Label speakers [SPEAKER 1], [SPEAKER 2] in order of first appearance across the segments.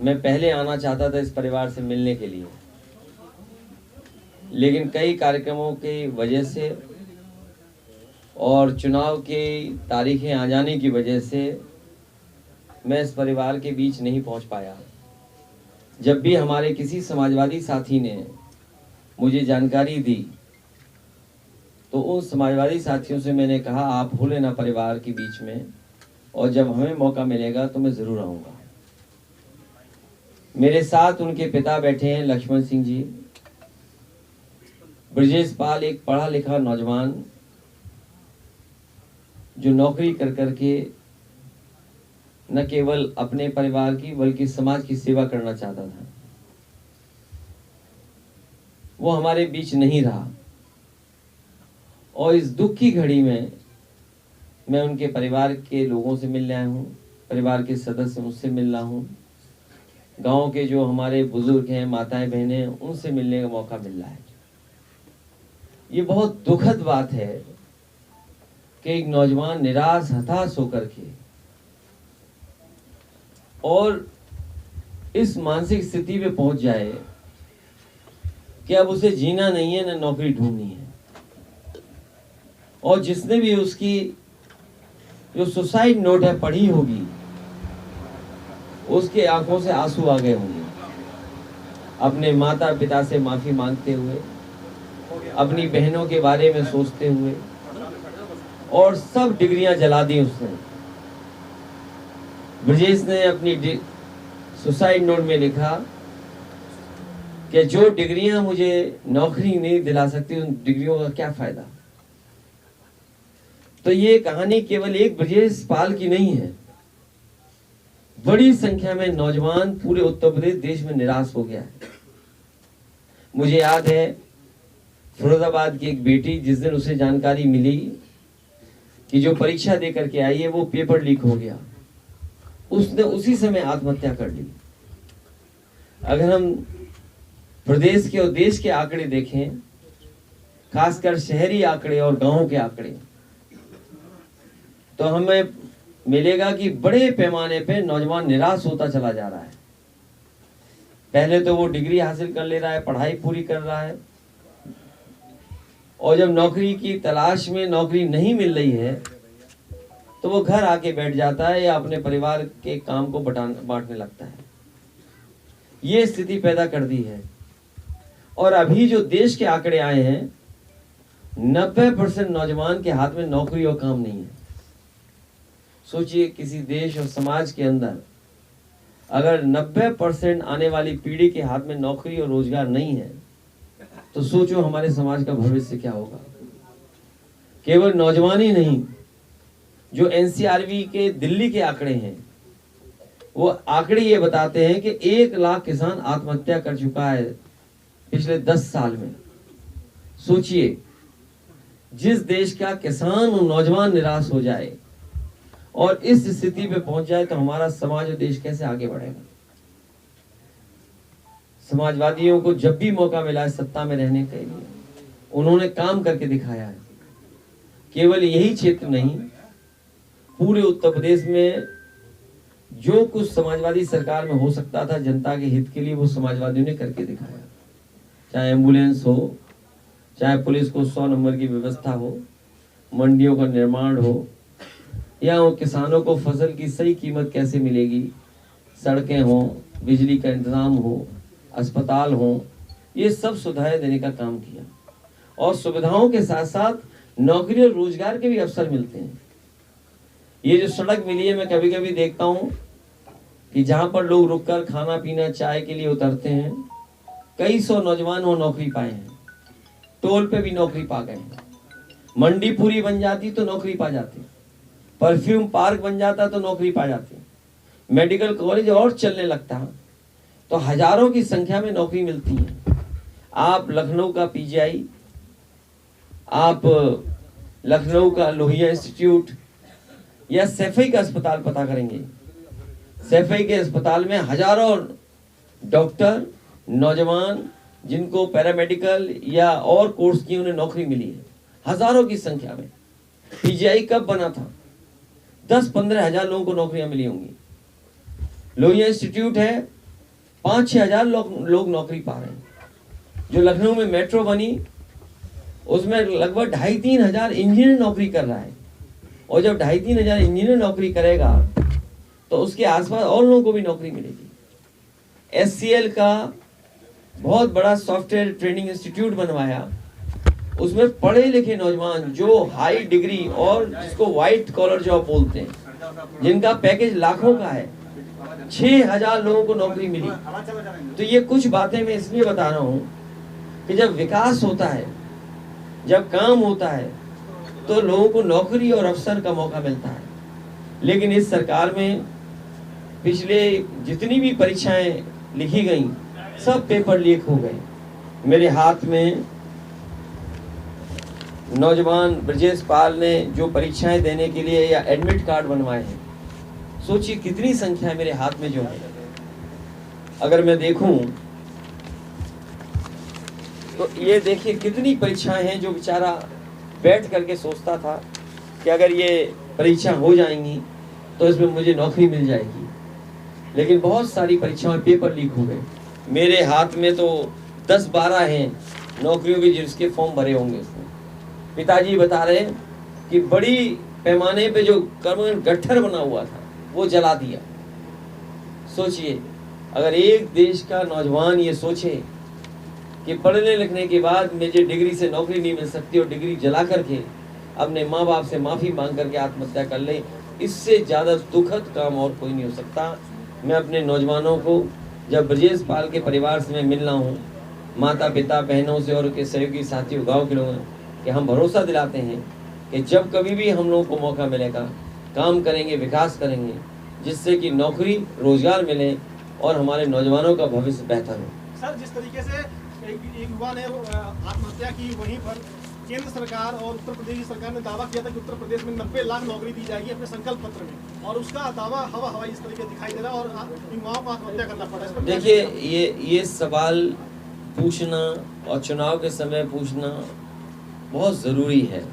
[SPEAKER 1] मैं पहले आना चाहता था इस परिवार से मिलने के लिए, लेकिन कई कार्यक्रमों की वजह से और चुनाव की तारीखें आ जाने की वजह से मैं इस परिवार के बीच नहीं पहुंच पाया। जब भी हमारे किसी समाजवादी साथी ने मुझे जानकारी दी तो उन समाजवादी साथियों से मैंने कहा आप हो लेना परिवार के बीच में, और जब हमें मौका मिलेगा तो मैं ज़रूर आऊँगा। मेरे साथ उनके पिता बैठे हैं लक्ष्मण सिंह जी। ब्रजेश पाल एक पढ़ा लिखा नौजवान जो नौकरी कर करके न केवल अपने परिवार की बल्कि समाज की सेवा करना चाहता था, वो हमारे बीच नहीं रहा। और इस दुख की घड़ी में मैं उनके परिवार के लोगों से मिलने आया हूँ, परिवार के सदस्य मुझसे मिल रहा हूँ, गांव के जो हमारे बुजुर्ग हैं, माताएं बहनें हैं, उनसे मिलने का मौका मिल रहा है। ये बहुत दुखद बात है कि एक नौजवान निराश हताश होकर के और इस मानसिक स्थिति पे पहुंच जाए कि अब उसे जीना नहीं है, न नौकरी ढूंढनी है। और जिसने भी उसकी जो सुसाइड नोट है पढ़ी होगी, उसके आंखों से आंसू आ गए होंगे, अपने माता पिता से माफी मांगते हुए, अपनी बहनों के बारे में सोचते हुए, और सब डिग्रियां जला दी उसने। ब्रजेश ने अपनी सुसाइड नोट में लिखा कि जो डिग्रियां मुझे नौकरी नहीं दिला सकती, उन डिग्रियों का क्या फायदा। तो ये कहानी केवल एक ब्रजेश पाल की नहीं है, बड़ी संख्या में नौजवान पूरे उत्तर प्रदेश देश में निराश हो गया है। मुझे याद है फिरोजाबाद की एक बेटी, जिस दिन उसे जानकारी मिली कि जो परीक्षा दे करके आई है वो पेपर लीक हो गया, उसने उसी समय आत्महत्या कर ली। अगर हम प्रदेश के और देश के आंकड़े देखें, खासकर शहरी आंकड़े और गांवों के आंकड़े, तो हमें मिलेगा कि बड़े पैमाने पे नौजवान निराश होता चला जा रहा है। पहले तो वो डिग्री हासिल कर ले रहा है, पढ़ाई पूरी कर रहा है, और जब नौकरी की तलाश में नौकरी नहीं मिल रही है तो वो घर आके बैठ जाता है या अपने परिवार के काम को बांटने लगता है। ये स्थिति पैदा कर दी है। और अभी जो देश के आंकड़े आए हैं, 90% नौजवान के हाथ में नौकरी और काम नहीं है। सोचिए, किसी देश और समाज के अंदर अगर 90% आने वाली पीढ़ी के हाथ में नौकरी और रोजगार नहीं है, तो सोचो हमारे समाज का भविष्य क्या होगा। केवल नौजवान ही नहीं, जो एनसीआरबी के दिल्ली के आंकड़े हैं, वो आंकड़े ये बताते हैं कि 1 लाख किसान आत्महत्या कर चुका है पिछले 10 साल में। सोचिए, जिस देश का किसान और नौजवान निराश हो जाए और इस स्थिति पे पहुंच जाए, तो हमारा समाज और देश कैसे आगे बढ़ेगा। समाजवादियों को जब भी मौका मिला है सत्ता में रहने के लिए, उन्होंने काम करके दिखाया है। केवल यही क्षेत्र नहीं, पूरे उत्तर प्रदेश में जो कुछ समाजवादी सरकार में हो सकता था जनता के हित के लिए, वो समाजवादियों ने करके दिखाया। चाहे एम्बुलेंस हो, चाहे पुलिस को 100 नंबर की व्यवस्था हो, मंडियों का निर्माण हो, या वो किसानों को फसल की सही कीमत कैसे मिलेगी, सड़कें हो, बिजली का इंतजाम हो, अस्पताल हो, ये सब सुविधाएं देने का काम किया। और सुविधाओं के साथ साथ नौकरी और रोजगार के भी अवसर मिलते हैं। ये जो सड़क मिली है, मैं कभी कभी देखता हूँ कि जहाँ पर लोग रुककर खाना पीना चाय के लिए उतरते हैं, कई 100 नौजवान वो नौकरी पाए हैं। टोल पे भी नौकरी पा गए हैं। मंडी पूरी बन जाती तो नौकरी पा जाती, परफ्यूम पार्क बन जाता तो नौकरी पा जाती, मेडिकल कॉलेज और चलने लगता तो हजारों की संख्या में नौकरी मिलती है। आप लखनऊ का पीजीआई, आप लखनऊ का लोहिया इंस्टीट्यूट या सैफई का अस्पताल पता करेंगे। सैफई के अस्पताल में हजारों डॉक्टर, नौजवान जिनको पैरामेडिकल या और कोर्स की उन्हें नौकरी मिली है, हजारों की संख्या में। पीजीआई कब बना था? 10-15 हजार लोगों को नौकरियां मिली होंगी। लोहिया इंस्टीट्यूट है, 5-6 हजार लोग नौकरी पा रहे हैं। जो लखनऊ में मेट्रो बनी उसमें लगभग 2,500-3 हजार इंजीनियर नौकरी कर रहा है, और जब 2,500-3 हजार इंजीनियर नौकरी करेगा तो उसके आसपास और लोगों को भी नौकरी मिलेगी। SCL का बहुत बड़ा सॉफ्टवेयर ट्रेनिंग इंस्टीट्यूट बनवाया, उसमें पढ़े लिखे नौजवान जो हाई डिग्री और जिसको व्हाइट कॉलर जॉब बोलते हैं, जिनका पैकेज लाखों का है, 6,000 लोगों को नौकरी मिली। तो ये कुछ बातें मैं इसलिए बता रहा हूँ कि जब विकास होता है, जब काम होता है, तो लोगों को नौकरी और अवसर का मौका मिलता है। लेकिन इस सरकार में पिछले जितनी भी परीक्षाएं लिखी गई सब पेपर लीक हो गए। मेरे हाथ में नौजवान ब्रजेश पाल ने जो परीक्षाएं देने के लिए या एडमिट कार्ड बनवाए हैं, सोचिए कितनी संख्या मेरे हाथ में जो है। अगर मैं देखूं तो ये देखिए कितनी परीक्षाएं हैं जो बेचारा बैठ करके सोचता था कि अगर ये परीक्षा हो जाएंगी तो इसमें मुझे नौकरी मिल जाएगी, लेकिन बहुत सारी परीक्षाओं में पेपर लीक हो गए। मेरे हाथ में तो 10-12 हैं नौकरियों के जिसके फॉर्म भरे होंगे उसमें। पिताजी बता रहे हैं कि बड़ी पैमाने पे जो कर्म गट्ठर बना हुआ था वो जला दिया। सोचिए अगर एक देश का नौजवान ये सोचे कि पढ़ने लिखने के बाद मुझे डिग्री से नौकरी नहीं मिल सकती और डिग्री जला करके अपने माँ बाप से माफ़ी मांग करके आत्महत्या कर ले, इससे ज़्यादा दुखद काम और कोई नहीं हो सकता। मैं अपने नौजवानों को, जब ब्रजेश पाल के परिवार से मैं मिल रहा हूँ, माता पिता बहनों से और उनके सहयोगी साथियों गाँव के लोगों कि हम भरोसा दिलाते हैं कि जब कभी भी हम लोगों को मौका मिलेगा काम करेंगे, विकास करेंगे, जिससे कि नौकरी रोजगार मिले और हमारे नौजवानों का भविष्य बेहतर हो।
[SPEAKER 2] सर, जिस तरीके से एक युवा ने आत्महत्या की, वहीं पर केंद्र सरकार और उत्तर प्रदेश की सरकार ने दावा किया था कि उत्तर प्रदेश में 90 लाख नौकरी दी जाएगी अपने संकल्प पत्र में, और उसका दावा हवा इस तरीके दिखाई दे रहा है और युवाओं को आत्महत्या करना पड़ा।
[SPEAKER 1] देखिए ये सवाल पूछना और चुनाव के समय पूछना बहुत जरूरी है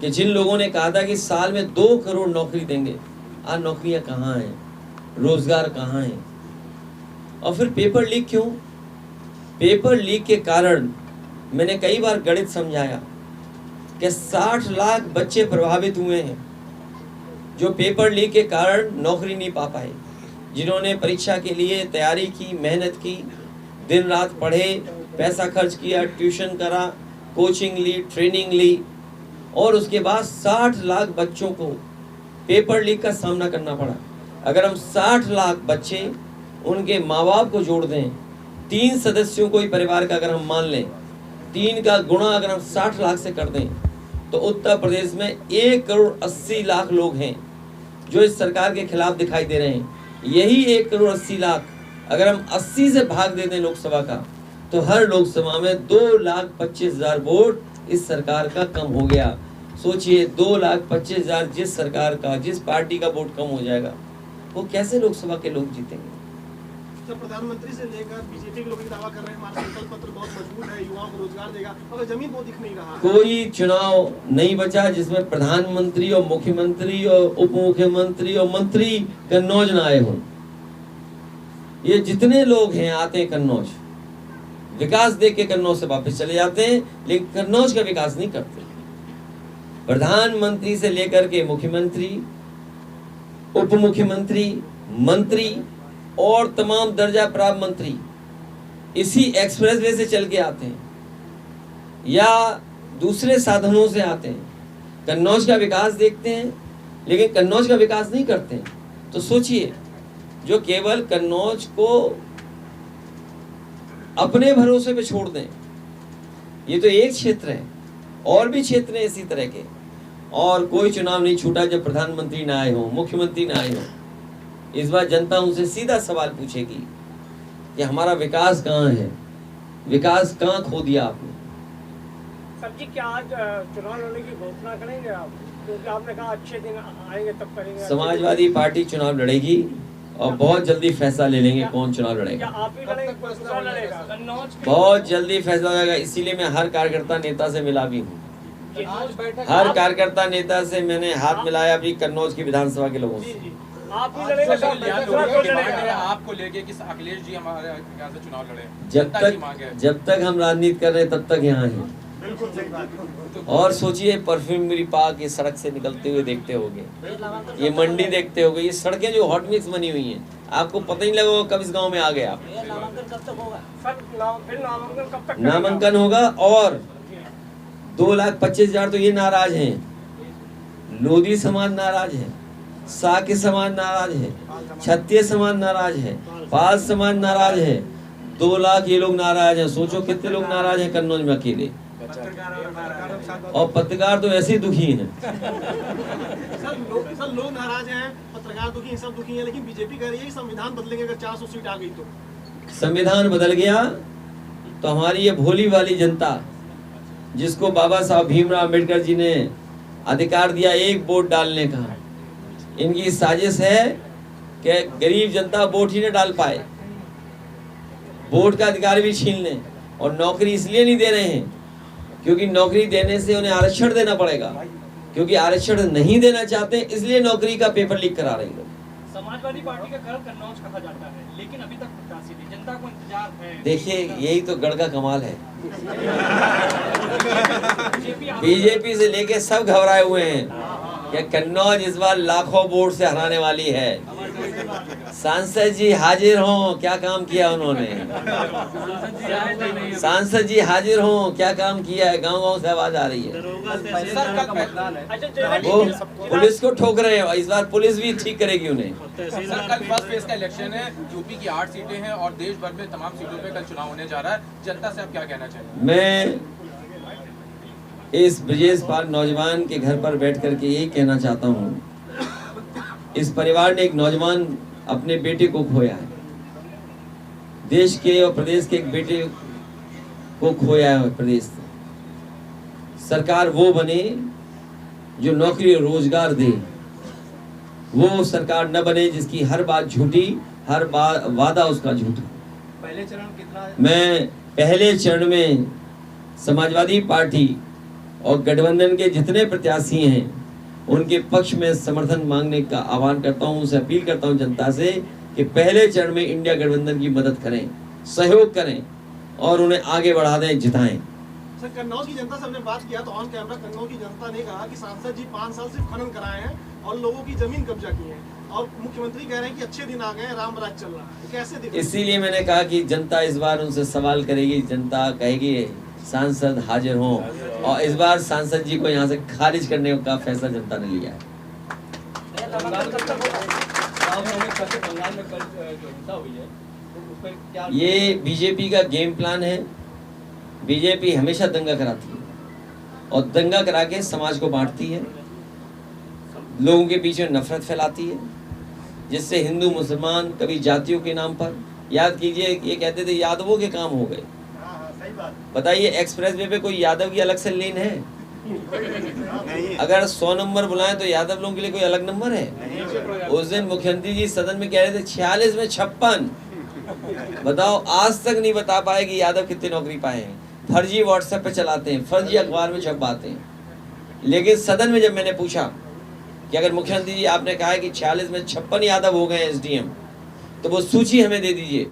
[SPEAKER 1] कि जिन लोगों ने कहा था कि साल में 2 करोड़ नौकरी देंगे, आज नौकरियां कहाँ हैं, रोजगार कहाँ हैं? और फिर पेपर लीक क्यों? पेपर लीक के कारण मैंने कई बार गणित समझाया कि 60 लाख बच्चे प्रभावित हुए हैं जो पेपर लीक के कारण नौकरी नहीं पा पाए, जिन्होंने परीक्षा के लिए तैयारी की, मेहनत की, दिन रात पढ़े, पैसा खर्च किया, ट्यूशन करा, कोचिंग ली, ट्रेनिंग ली, और उसके बाद 60 लाख बच्चों को पेपर लीक का सामना करना पड़ा। अगर हम 60 लाख बच्चे उनके माँ बाप को जोड़ दें, 3 सदस्यों को ही परिवार का अगर हम मान लें, 3 का गुणा अगर हम 60 लाख से कर दें, तो उत्तर प्रदेश में 1 करोड़ 80 लाख लोग हैं जो इस सरकार के खिलाफ दिखाई दे रहे हैं। यही 1 करोड़ 80 लाख अगर हम 80 से भाग दे दें लोकसभा का, तो हर लोकसभा में 2,25,000 वोट इस सरकार का कम हो गया। सोचिए 2,25,000 जिस सरकार का, जिस पार्टी का वोट कम हो जाएगा, वो कैसे लोकसभा के लोग जीतेंगे?
[SPEAKER 2] तो प्रधानमंत्री से लेकर बीजेपी के लोग दावा कर रहे हैं हमारा संकल्प पत्र बहुत मजबूत है, युवाओं को रोजगार देगा, मगर जमीन वो दिख नहीं रहा।
[SPEAKER 1] कोई चुनाव नहीं बचा जिसमें प्रधानमंत्री और मुख्यमंत्री और उप मुख्यमंत्री और मंत्री कन्नौज न आए हों। ये जितने लोग हैं आते हैं कन्नौज, विकास देख के कन्नौज से वापस चले जाते हैं, लेकिन कन्नौज का विकास नहीं करते। प्रधानमंत्री से लेकर के मुख्यमंत्री, उप मुख्यमंत्री, मंत्री और तमाम दर्जा प्राप्त मंत्री इसी एक्सप्रेसवे से चल के आते हैं या दूसरे साधनों से आते हैं, कन्नौज का विकास देखते हैं लेकिन कन्नौज का विकास नहीं करते हैं। तो सोचिए, जो केवल कन्नौज को अपने भरोसे पे छोड़ दें, ये तो एक क्षेत्र है, और भी क्षेत्र हैं इसी तरह के, और कोई चुनाव नहीं छूटा जब प्रधानमंत्री ना आए हो, मुख्यमंत्री ना आए हो। इस बार जनता उनसे सीधा सवाल पूछेगी कि हमारा विकास कहाँ है, विकास कहाँ खो दिया आपने?
[SPEAKER 3] सर जी, क्या आज चुनाव लड़ने की घोषणा करेंगे आप? क्योंकि आपने कहा अच्छे दिन आएंगे तब करेंगे।
[SPEAKER 1] समाजवादी पार्टी चुनाव लड़ेगी और बहुत जल्दी फैसला ले लेंगे कौन चुनाव लड़ेगा।
[SPEAKER 3] क्या आप ही लड़ेंगे, दूसरा लड़ेगा?
[SPEAKER 1] बहुत जल्दी फैसला होगा, इसीलिए मैं हर कार्यकर्ता नेता से मिला भी हूँ। हर कार्यकर्ता नेता से मैंने हाथ मिलाया अभी कन्नौज की विधानसभा के लोगों से।
[SPEAKER 3] आप भी लड़ेंगे सब कोई लड़ेगा।
[SPEAKER 4] आपको लेके कि अखिलेश जी हमारे यहाँ से चुनाव लड़े,
[SPEAKER 1] जब तक हम राजनीति कर रहे हैं तब तक यहाँ हैं।
[SPEAKER 2] बिल्कुल सही बात।
[SPEAKER 1] और सोचिए परफ्यूमरी पार्क ये सड़क से निकलते हुए देखते होगे, ये मंडी देखते होगे, ये सड़कें जो हॉट मिक्स बनी हुई हैं, आपको पता ही लगा कब इस गांव में आ गए आप।
[SPEAKER 3] नामांकन कब तक होगा सर? फिर नामांकन कब तक?
[SPEAKER 1] नामांकन होगा और 2,25,000 तो ये नाराज हैं, लोधी समाज नाराज है, साके समाज नाराज है, क्षत्रिय समाज नाराज है, पाल समाज नाराज है, 2 लाख ये लोग नाराज हैं। सोचो कितने लोग नाराज हैं कन्नौज में अकेले। और पत्रकार तो ऐसे ही दुखी हैं।
[SPEAKER 2] सर लोग नाराज हैं, पत्रकार दुखी हैं, सब दुखी हैं, लेकिन बीजेपी कह रही है कि संविधान बदलेंगे अगर 400 सीट आ गई तो।
[SPEAKER 1] संविधान बदल गया तो हमारी ये भोली वाली जनता जिसको बाबा साहब भीमराव अम्बेडकर जी ने अधिकार दिया एक वोट डालने का, इनकी साजिश है कि गरीब जनता वोट ही न डाल पाए, वोट का अधिकार भी छीन लें। और नौकरी इसलिए नहीं दे रहे हैं क्योंकि नौकरी देने से उन्हें आरक्षण देना पड़ेगा, क्योंकि आरक्षण नहीं देना चाहते इसलिए नौकरी का पेपर लीक करा रहे लोग।
[SPEAKER 5] समाजवादी पार्टी का गढ़ कन्नौज कहा जाता है, लेकिन अभी तक प्रत्याशी नहीं, जनता को इंतजार है।
[SPEAKER 1] देखिए यही तो गढ़ का कमाल है। बीजेपी से लेके सब घबराए हुए हैं कि कन्नौज इस बार लाखों वोट से हराने वाली है। सांसद जी हाजिर हों, क्या काम किया उन्होंने। सांसद जी हाजिर हों, क्या काम किया है। गांव-गांव से आवाज आ रही है। वो पुलिस को ठोक रहे हैं, इस बार पुलिस भी ठीक करेगी उन्हें।
[SPEAKER 4] सर कल फर्स्ट फेज का इलेक्शन है, यूपी की 8 सीटें हैं और देश भर में तमाम सीटों पे कल चुनाव होने जा रहा है। जनता से आप क्या कहना चाहिए?
[SPEAKER 1] मैं इस ब्रजेश पाल नौजवान के घर पर बैठ करके यही कहना चाहता हूँ, इस परिवार ने एक नौजवान अपने बेटे को खोया है, देश के और प्रदेश के एक बेटे को खोया है। प्रदेश सरकार वो बने जो नौकरी और रोजगार दे, वो सरकार न बने जिसकी हर बात झूठी, हर बात वादा उसका झूठा।
[SPEAKER 2] पहले चरण कितना?
[SPEAKER 1] मैं पहले चरण में समाजवादी पार्टी और गठबंधन के जितने प्रत्याशी हैं उनके पक्ष में समर्थन मांगने का आह्वान करता हूं, उनसे अपील करता हूं जनता से कि पहले चरण में इंडिया गठबंधन की मदद करें, सहयोग करें और उन्हें आगे बढ़ा दें, जिताएं।
[SPEAKER 2] सर कन्नौज की जनता से हमने बात किया तो ऑन कैमरा कन्नौज की जनता ने कहा कि सांसद जी 5 साल से खनन कराए हैं और लोगों की जमीन कब्जा की है और मुख्यमंत्री कह रहे हैं कि अच्छे दिन आ गए, राम राज चल रहा है। कैसे दिख?
[SPEAKER 1] इसीलिए मैंने कहा कि जनता इस बार उनसे सवाल करेगी, जनता कहेगी सांसद हाजिर हों, और इस बार सांसद जी को यहाँ से खारिज करने का फैसला जनता ने लिया है। ये बीजेपी का गेम प्लान है। बीजेपी हमेशा दंगा कराती है और दंगा करा के समाज को बांटती है, लोगों के बीच में नफरत फैलाती है, जिससे हिंदू मुसलमान कभी जातियों के नाम पर, याद कीजिए ये कहते थे यादवों के काम हो गए। बताइए एक्सप्रेस वे पे कोई यादव की अलग से लेन है? अगर 100 नंबर बुलाएं तो यादव लोगों के लिए कोई अलग नंबर है? उस दिन मुख्यमंत्री जी सदन में कह रहे थे 46 में 56। बताओ आज तक नहीं बता पाए कि यादव कितनी नौकरी पाए हैं। फर्जी व्हाट्सएप पे चलाते हैं, फर्जी अखबार में छपवाते हैं। लेकिन सदन में जब मैंने पूछा कि अगर मुख्यमंत्री जी आपने कहा है कि 46 में 56 यादव हो गए एसडीएम, तो वो सूची हमें दे दीजिए।